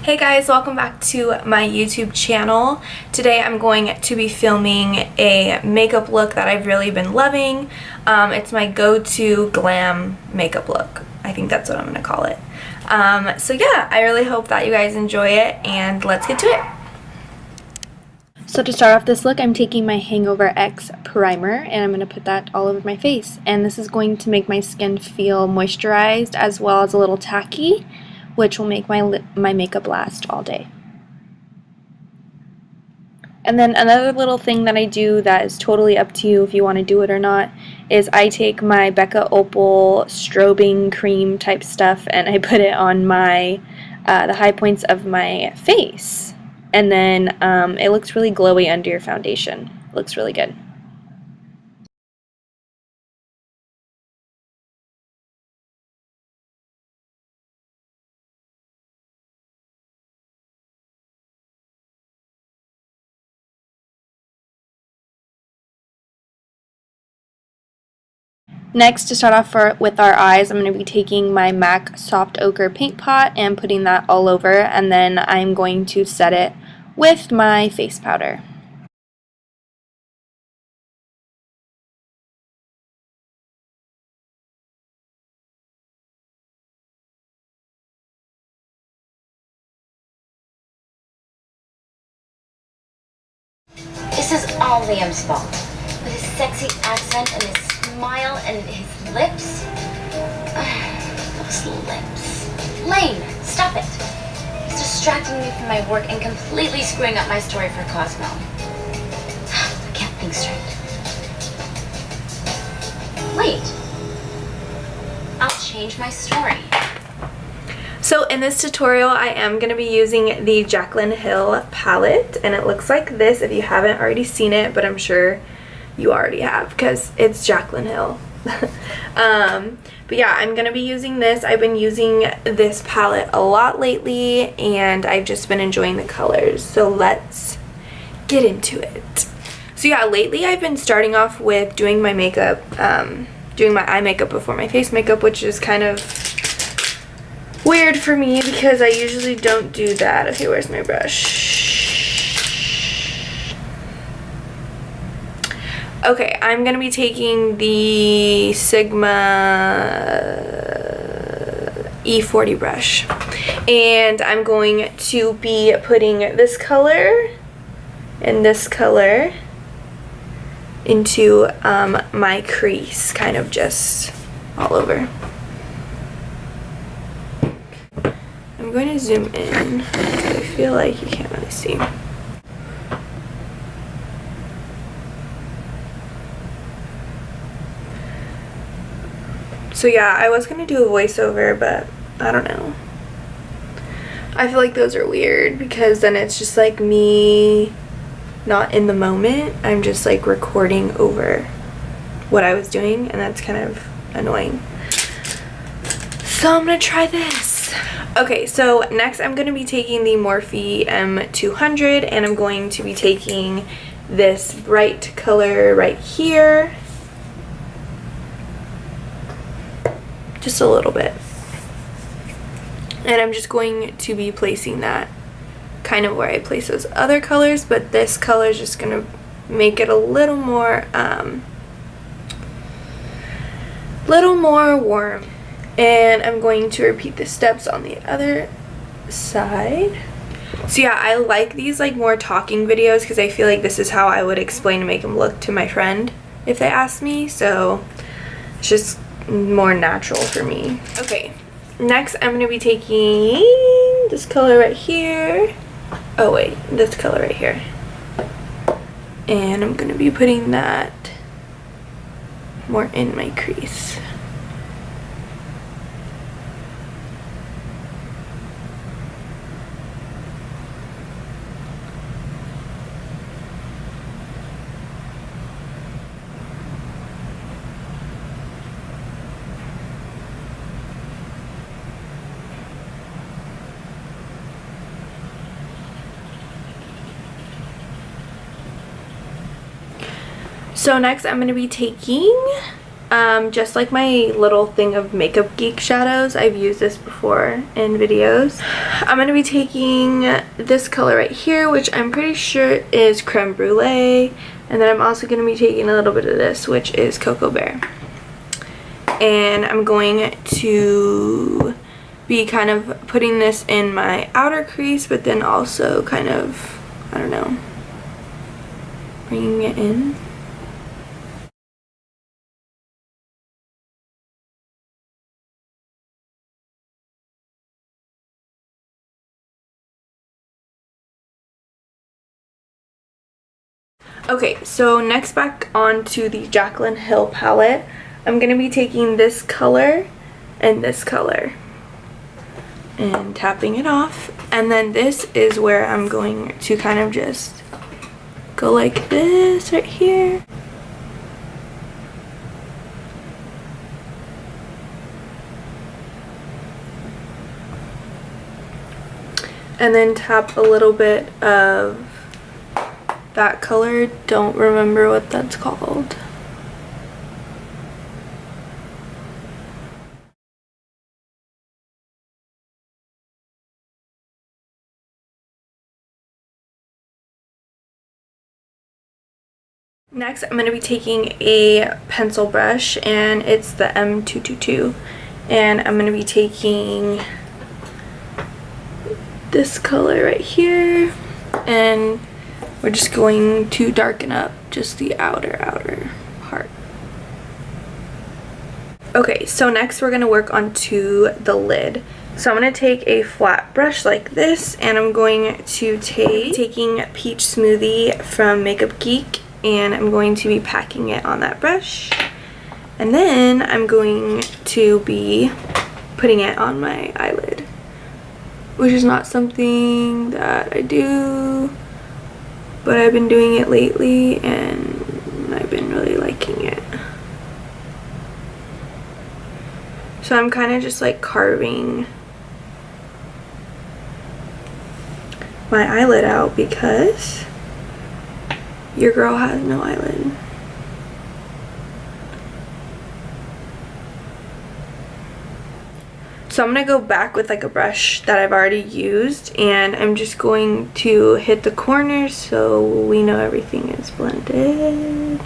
Hey guys, welcome back to my YouTube channel. Today I'm going to be filming a makeup look that I've really been loving. It's my go-to glam makeup look. I think that's what I'm going to call it. So yeah, I really hope that you guys enjoy it, and let's get to it. So to start off this look, I'm taking my Hangover X primer and I'm going to put that all over my face. And this is going to make my skin feel moisturized as well as a little tacky, which will make my makeup last all day. And then another little thing that I do that is totally up to you if you want to do it or not is I take my Becca Opal strobing cream type stuff and I put it on my the high points of my face. And then it looks really glowy under your foundation. It looks really good. Next, to start off with our eyes, I'm going to be taking my MAC Soft Ochre Paint Pot and putting that all over, and then I'm going to set it with my face powder. This is all Liam's fault. With his sexy accent and his smile and his lips. Those lips. Lane, stop it. He's distracting me from my work and completely screwing up my story for Cosmo. I can't think straight. Wait. I'll change my story. So in this tutorial, I am going to be using the Jaclyn Hill palette, and it looks like this if you haven't already seen it, but I'm sure you already have because it's Jaclyn Hill. But yeah, I'm going to be using this. I've been using this palette a lot lately, and I've just been enjoying the colors. So let's get into it. So yeah, lately I've been starting off with doing my makeup, doing my eye makeup before my face makeup, which is kind of weird for me because I usually don't do that. Okay, where's my brush? Okay, I'm going to be taking the Sigma E40 brush, and I'm going to be putting this color and this color into my crease, kind of just all over. I'm going to zoom in because I feel like you can't really see. So yeah, I was going to do a voiceover, but I don't know. I feel like those are weird because then it's just like me not in the moment. I'm just like recording over what I was doing, and that's kind of annoying. So I'm going to try this. Okay, so next I'm going to be taking the Morphe M200, and I'm going to be taking this bright color right here. Just a little bit. And I'm just going to be placing that kind of where I place those other colors, but this color is just going to make it a little more warm. And I'm going to repeat the steps on the other side. So yeah, I like these like more talking videos because I feel like this is how I would explain to make them look to my friend if they asked me. So it's just more natural for me. Okay, next I'm going to be taking this color right here. Oh wait, this color right here. And I'm going to be putting that more in my crease. So next I'm going to be taking Just like my little thing of Makeup Geek shadows. I've used this before in videos. I'm going to be taking this color right here, which I'm pretty sure is Creme Brulee. And then I'm also going to be taking a little bit of this, which is Cocoa Bear. And I'm going to be kind of putting this in my outer crease, but then also kind of, I don't know, bringing it in. Okay, so next back onto the Jaclyn Hill palette, I'm going to be taking this color and this color and tapping it off. And then this is where I'm going to kind of just go like this right here. And then tap a little bit of that color. Don't remember what that's called. Next, I'm going to be taking a pencil brush, and it's the M222, and I'm going to be taking this color right here, and we're just going to darken up just the outer part. Okay, so next we're going to work onto the lid. So I'm going to take a flat brush like this, and I'm going to taking Peach Smoothie from Makeup Geek, and I'm going to be packing it on that brush. And then I'm going to be putting it on my eyelid, which is not something that I do, but I've been doing it lately and I've been really liking it. So I'm kind of just like carving my eyelid out because your girl has no eyelid. So I'm going to go back with like a brush that I've already used, and I'm just going to hit the corners so we know everything is blended.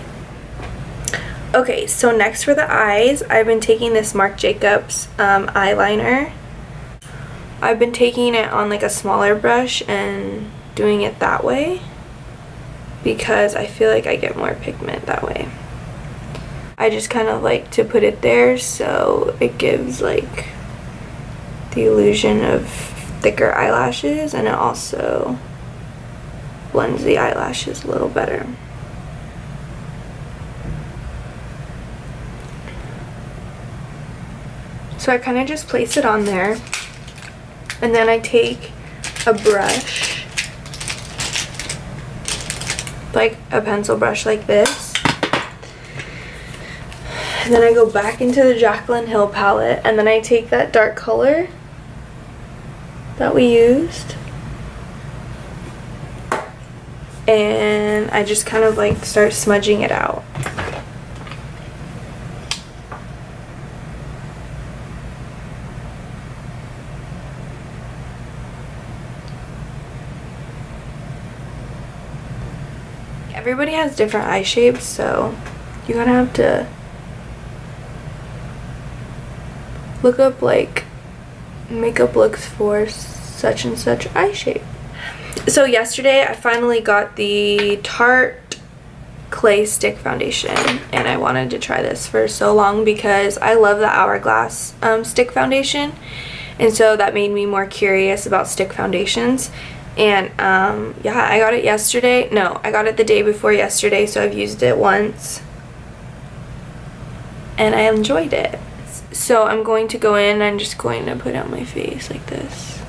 Okay, so next for the eyes, I've been taking this Marc Jacobs eyeliner. I've been taking it on like a smaller brush and doing it that way because I feel like I get more pigment that way. I just kind of like to put it there so it gives like the illusion of thicker eyelashes, and it also blends the eyelashes a little better. So I kind of just place it on there, and then I take a brush, like a pencil brush like this, and then I go back into the Jaclyn Hill palette, and then I take that dark color that we used, and I just kind of like start smudging it out. Everybody has different eye shapes, so you're gonna have to look up like makeup looks for such and such eye shape. So yesterday I finally got the Tarte Clay Stick Foundation, and I wanted to try this for so long because I love the Hourglass stick foundation, and so that made me more curious about stick foundations. And yeah, I got it yesterday. No, I got it the day before yesterday, so I've used it once and I enjoyed it. So I'm going to go in and I'm just going to put it on my face like this.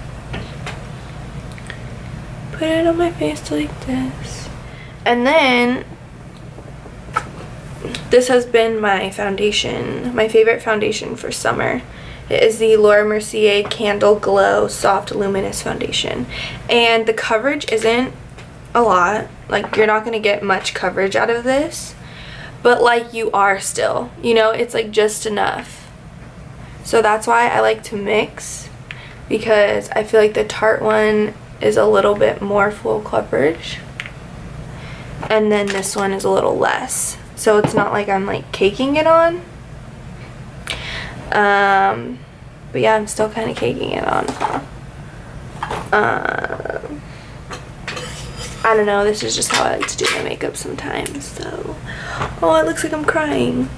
Put it on my face like this. And then this has been my foundation, my favorite foundation for summer. It is the Laura Mercier Candle Glow Soft Luminous Foundation. And the coverage isn't a lot. Like, you're not going to get much coverage out of this. but like you are still, you know, it's like just enough. So that's why I like to mix, because I feel like the Tarte one is a little bit more full coverage, and then this one is a little less, so it's not like I'm like caking it on. But yeah, I'm still kind of caking it on, huh? I don't know, this is just how I like to do my makeup sometimes, so. Oh, it looks like I'm crying.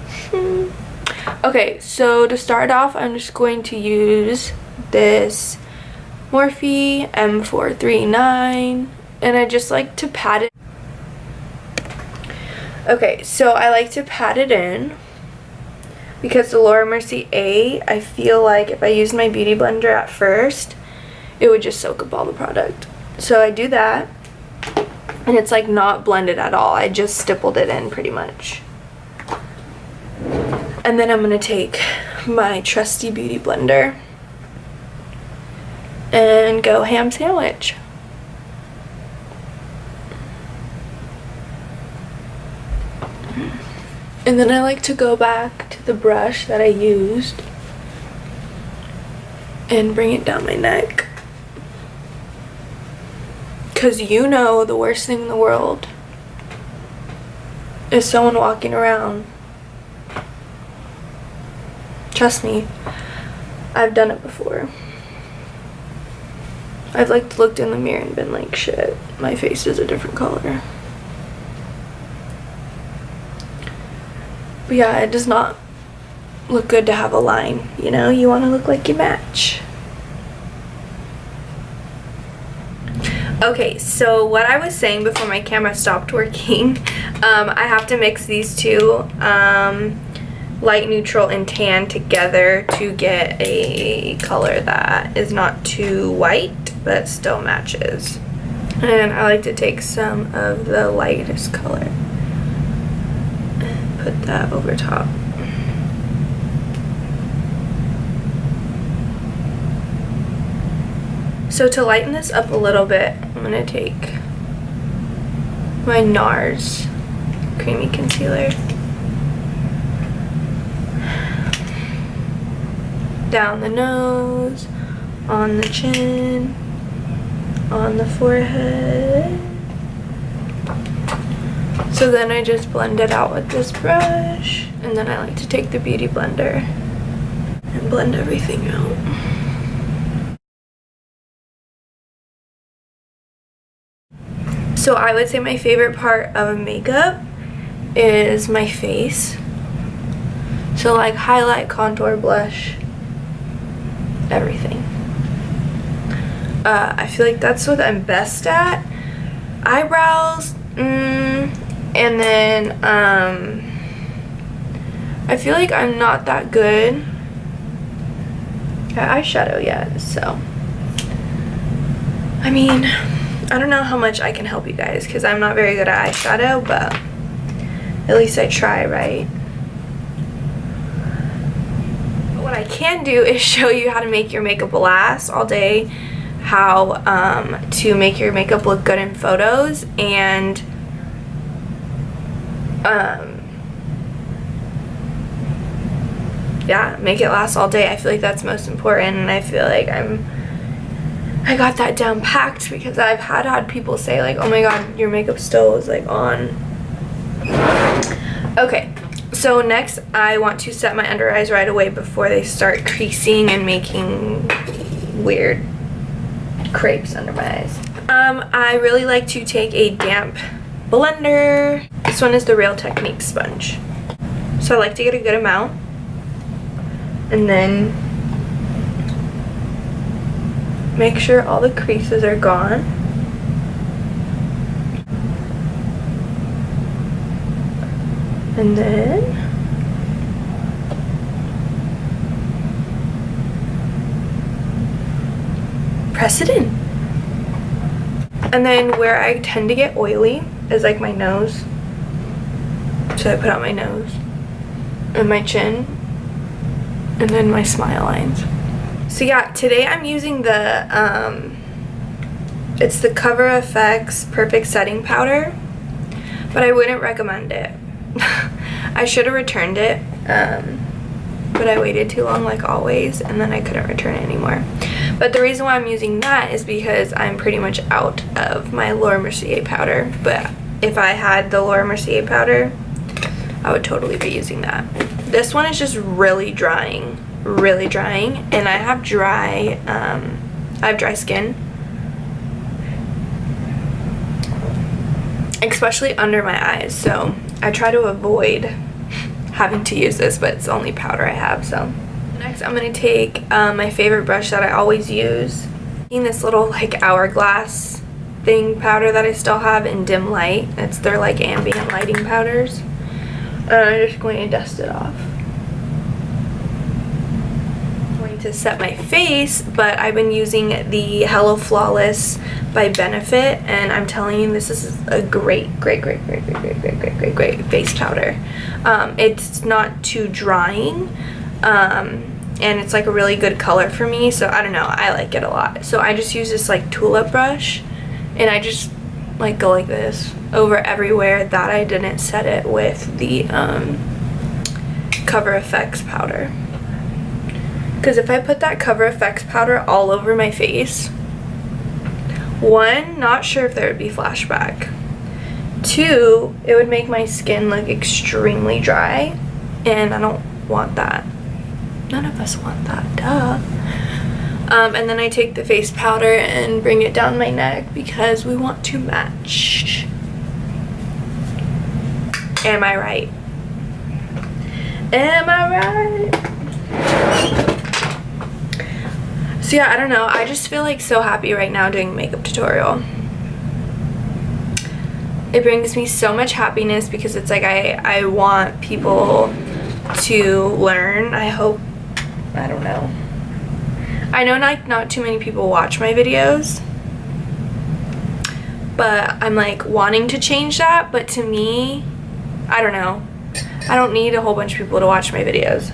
Okay, so to start off, I'm just going to use this Morphe M439, and I just like to pat it. Okay, so I like to pat it in, because the Laura Mercier A, I feel like if I used my beauty blender at first, it would just soak up all the product. So I do that, and it's like not blended at all. I just stippled it in pretty much. And then I'm gonna take my trusty beauty blender and go ham sandwich. And then I like to go back to the brush that I used and bring it down my neck. Because you know the worst thing in the world is someone walking around. Trust me, I've done it before. I've like looked in the mirror and been like, shit, my face is a different color. But yeah, it does not look good to have a line, you know? You want to look like you match. Okay, so what I was saying before my camera stopped working, I have to mix these two, light, neutral, and tan together to get a color that is not too white, but still matches. And I like to take some of the lightest color and put that over top. So to lighten this up a little bit, I'm going to take my NARS Creamy Concealer down the nose, on the chin, on the forehead. So then I just blend it out with this brush, and then I like to take the beauty blender and blend everything out. So I would say my favorite part of makeup is my face. So like highlight, contour, blush, everything. I feel like that's what I'm best at. Eyebrows, and then I feel like I'm not that good at eyeshadow yet, so I mean, I don't know how much I can help you guys because I'm not very good at eyeshadow, but at least I try, right? But what I can do is show you how to make your makeup last all day, how to make your makeup look good in photos, and yeah, make it last all day. I feel like that's most important, and I feel like I got that down packed because I've had people say like, oh my god, your makeup still is like on. Okay, so next I want to set my under eyes right away before they start creasing and making weird crepes under my eyes. I really like to take a damp blender. This one is the Real Technique sponge. So I like to get a good amount, and then make sure all the creases are gone. And then press it in. And then where I tend to get oily is like my nose. So I put out my nose and my chin and then my smile lines. So yeah, today I'm using the, it's the Cover FX Perfect Setting Powder, but I wouldn't recommend it. I should have returned it, but I waited too long like always, and then I couldn't return it anymore. But the reason why I'm using that is because I'm pretty much out of my Laura Mercier powder. But if I had the Laura Mercier powder, I would totally be using that. This one is just really drying, and I have dry skin, especially under my eyes, so I try to avoid having to use this, but it's the only powder I have. So next I'm going to take my favorite brush that I always use, in this little like hourglass thing powder that I still have in dim light. It's their like ambient lighting powders. I'm just going to dust it off. I'm going to set my face, but I've been using the Hello Flawless by Benefit, and I'm telling you, this is a great face powder. It's not too drying, and it's like a really good color for me, so I don't know, I like it a lot. So I just use this like tulip brush, and I just like go like this over everywhere that I didn't set it with the Cover FX powder. Because if I put that Cover FX powder all over my face, one, not sure if there would be flashback. Two, it would make my skin look extremely dry, and I don't want that. None of us want that, duh. And then I take the face powder and bring it down my neck because we want to match. Am I right? Am I right? So yeah, I don't know. I just feel like so happy right now doing a makeup tutorial. It brings me so much happiness because it's like I want people to learn. I hope, I don't know. I know not too many people watch my videos, but I'm like wanting to change that. But to me, I don't know. I don't need a whole bunch of people to watch my videos.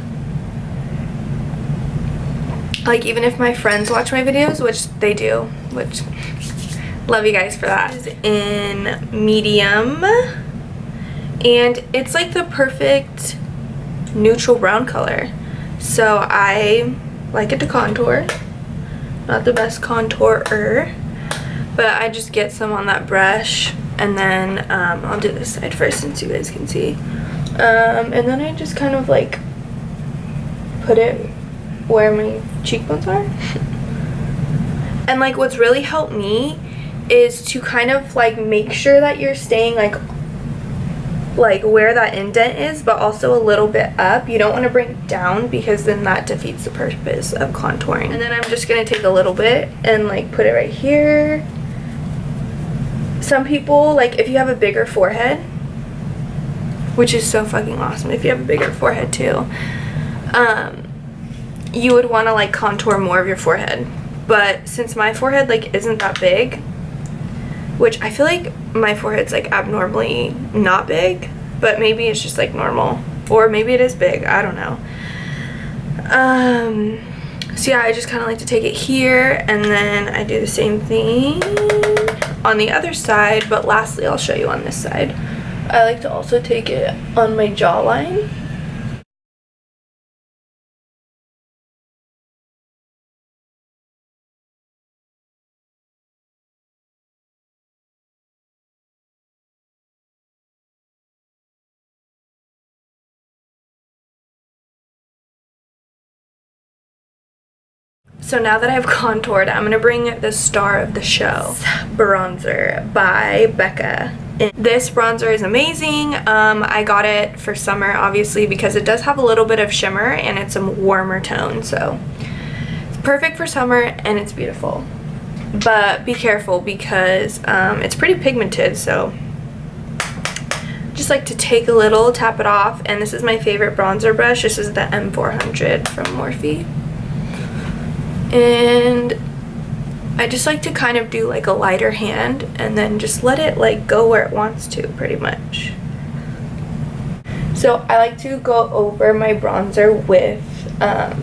Like, even if my friends watch my videos, which they do, which love you guys for that. It's in medium, and it's like the perfect neutral brown color. So I like it to contour. Not the best contourer, but I just get some on that brush, and then I'll do this side first since you guys can see. And then I just kind of like put it where my cheekbones are. And like what's really helped me is to kind of like make sure that you're staying like where that indent is, but also a little bit up. You don't want to bring it down because then that defeats the purpose of contouring. And then I'm just going to take a little bit and like put it right here. Some people, like if you have a bigger forehead, which is so fucking awesome if you have a bigger forehead too, you would want to like contour more of your forehead. But since my forehead like isn't that big, which I feel like my forehead's like abnormally not big, but maybe it's just like normal, or maybe it is big, I don't know. So yeah, I just kind of like to take it here, and then I do the same thing on the other side, but lastly I'll show you on this side. I like to also take it on my jawline. So now that I've contoured, I'm going to bring the star of the show, bronzer by Becca. This bronzer is amazing. I got it for summer, obviously, because it does have a little bit of shimmer and it's a warmer tone. So it's perfect for summer and it's beautiful. But be careful because it's pretty pigmented, so just like to take a little, tap it off. And this is my favorite bronzer brush. This is the M400 from Morphe. And I just like to kind of do like a lighter hand and then just let it like go where it wants to, pretty much. So I like to go over my bronzer with, I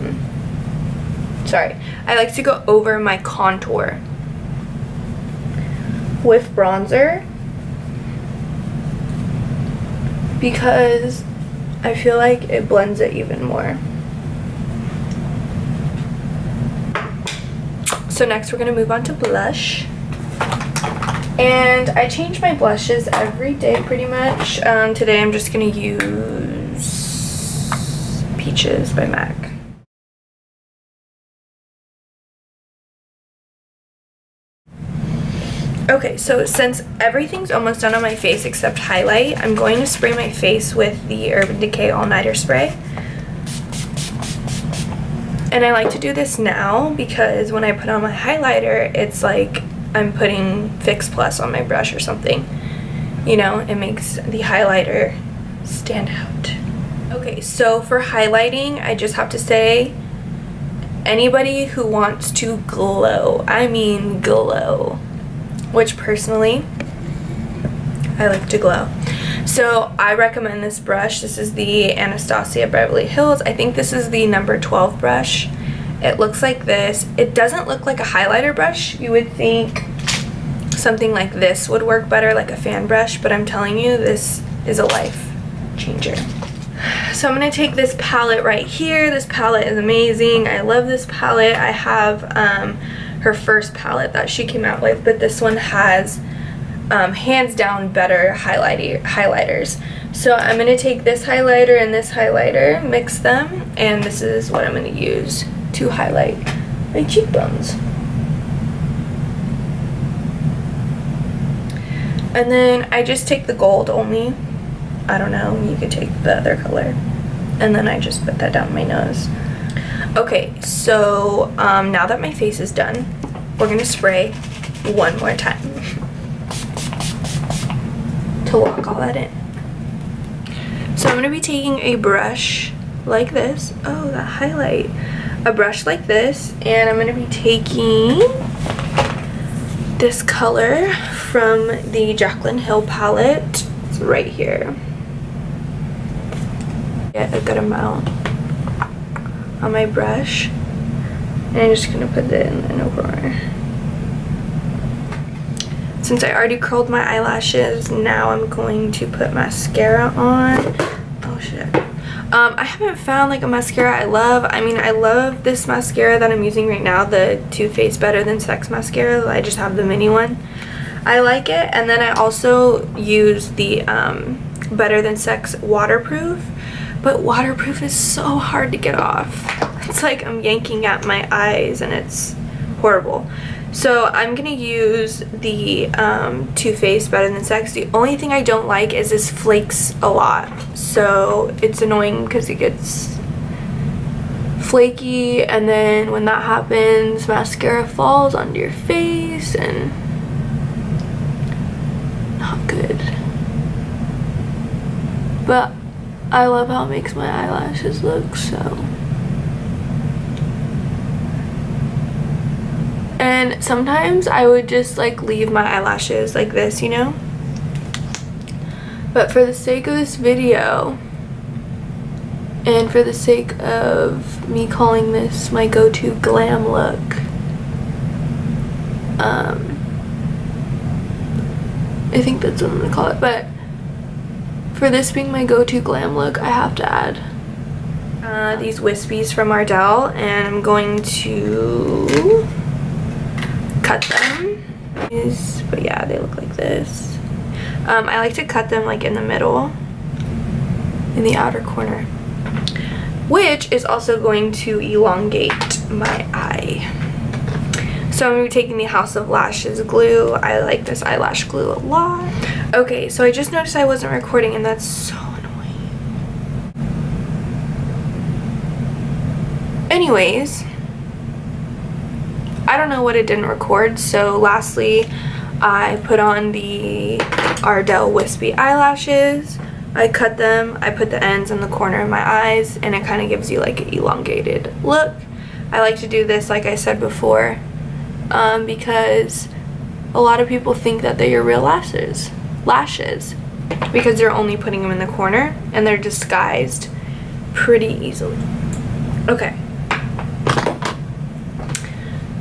like to go over my contour with bronzer because I feel like it blends it even more. So next we're going to move on to blush. And I change my blushes every day pretty much. Today I'm just going to use Peaches by MAC. Okay, so since everything's almost done on my face except highlight, I'm going to spray my face with the Urban Decay All Nighter Spray. And I like to do this now because when I put on my highlighter, it's like I'm putting Fix Plus on my brush or something. You know, it makes the highlighter stand out. Okay, so for highlighting, I just have to say, anybody who wants to glow, I mean glow, which personally, I like to glow. So I recommend this brush. This is the Anastasia Beverly Hills. I think this is the number 12 brush. It looks like this. It doesn't look like a highlighter brush. You would think something like this would work better, like a fan brush, but I'm telling you, this is a life changer. So I'm going to take this palette right here. This palette is amazing. I love this palette. I have her first palette that she came out with, but this one has hands down better highlighters. So I'm going to take this highlighter and this highlighter, mix them, and this is what I'm going to use to highlight my cheekbones. And then I just take the gold only. I don't know, you could take the other color. And then I just put that down my nose. Okay, so now that my face is done, we're going to spray one more time to lock all that in. So I'm going to be taking a brush like this. Oh, that highlight. A brush like this, and I'm going to be taking this color from the Jaclyn Hill palette. It's right here. Get a good amount on my brush, and I'm just going to put it in the corner. Since I already curled my eyelashes, now I'm going to put mascara on. Oh shit. I haven't found like a mascara I love. I mean, I love this mascara that I'm using right now, the Too Faced Better Than Sex mascara. I just have the mini one. I like it. And then I also use the Better Than Sex waterproof. But waterproof is so hard to get off. It's like I'm yanking at my eyes and it's horrible. So I'm going to use the Too Faced Better Than Sex. The only thing I don't like is this flakes a lot. So it's annoying because it gets flaky, and then when that happens, mascara falls onto your face and not good. But I love how it makes my eyelashes look, so. And sometimes I would just like leave my eyelashes like this, you know? But for the sake of this video, and for the sake of me calling this my go-to glam look, I think that's what I'm gonna call it, but for this being my go-to glam look, I have to add these wispies from Ardell, and I'm going to cut them. But yeah, they look like this. I like to cut them like in the middle, in the outer corner, which is also going to elongate my eye. So I'm going to be taking the House of Lashes glue. I like this eyelash glue a lot. Okay, so I just noticed I wasn't recording, and that's so annoying. Anyways, I don't know what it didn't record. So lastly, I put on the Ardell wispy eyelashes. I cut them, I put the ends in the corner of my eyes, and it kind of gives you like an elongated look. I like to do this, like I said before, because a lot of people think that they're your real lashes because they're only putting them in the corner, and they're disguised pretty easily. Okay.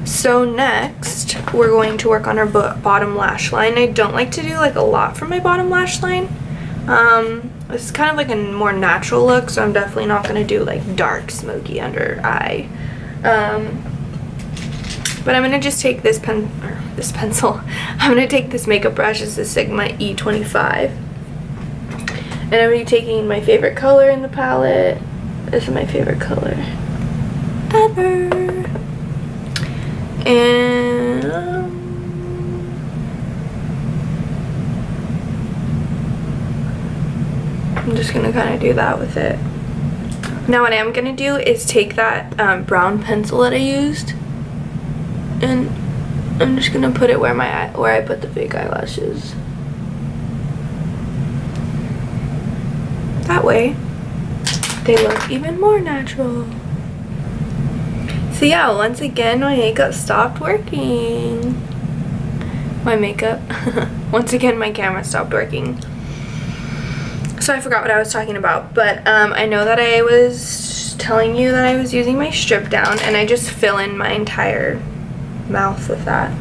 So next, we're going to work on our bottom lash line. I don't like to do like a lot for my bottom lash line. This is kind of like a more natural look, so I'm definitely not going to do like dark smoky under eye. But I'm going to just take this pencil. I'm going to take this makeup brush. It's the Sigma E25. And I'm going to be taking my favorite color in the palette. This is my favorite color ever. And I'm just going to kind of do that with it. Now what I'm going to do is take that brown pencil that I used, and I'm just going to put it where I put the fake eyelashes. That way they look even more natural. So yeah, once again my makeup stopped working. Once again my camera stopped working. So I forgot what I was talking about, but I know that I was telling you that I was using my strip down, and I just fill in my entire mouth with that.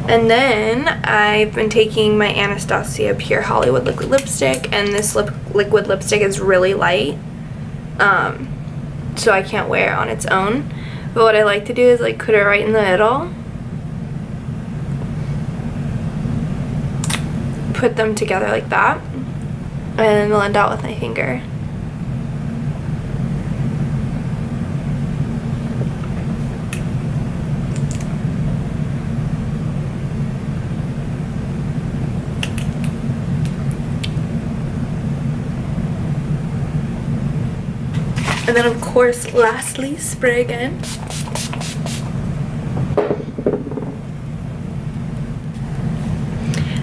And then I've been taking my Anastasia Pure Hollywood liquid lipstick, and this liquid lipstick is really light, so I can't wear it on its own. But what I like to do is like put it right in the middle, put them together like that, and blend out with my finger. And then of course, lastly, spray again.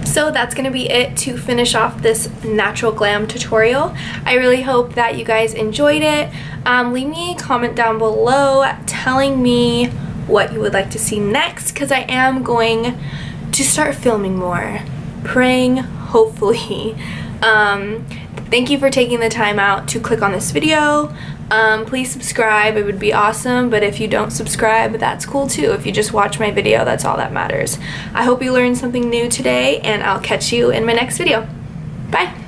So that's going to be it to finish off this natural glam tutorial. I really hope that you guys enjoyed it. Leave me a comment down below telling me what you would like to see next, because I am going to start filming more. Praying, hopefully. Thank you for taking the time out to click on this video. Please subscribe, it would be awesome, but if you don't subscribe, that's cool too. If you just watch my video, that's all that matters. I hope you learned something new today, and I'll catch you in my next video. Bye!